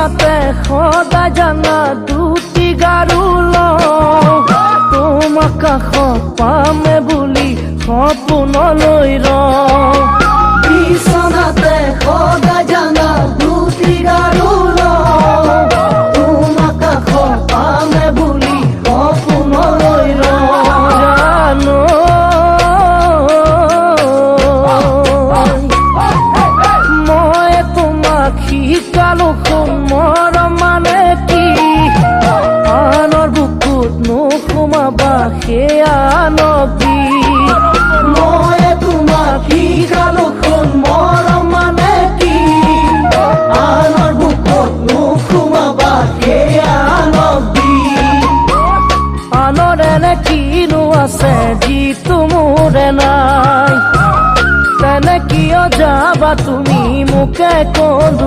বিচনাতে সদায় জানা দুটি গাৰু লওঁ তোমাক কাষত পামে বুলি সপোনলৈ ৰওঁ বিচনাতে সদায় জানা দুটি গাৰু লওঁ তোমাক কাষত পামে বুলি সপোনলৈ ৰওঁ জানো মই তোমাক শিকালো শুন মৰম মানে কি আনৰ বুকুত নোসোমাবা সেয়া নবী মই তোমাক শিকালো শুন মৰম মানে কি আনৰ বুকুত নোসোমাবা সেয়া নবী আনৰ এনে কিনো আছে যিটো মোৰে নাই তেনে কিয় যাবা তুমি মোকে কোন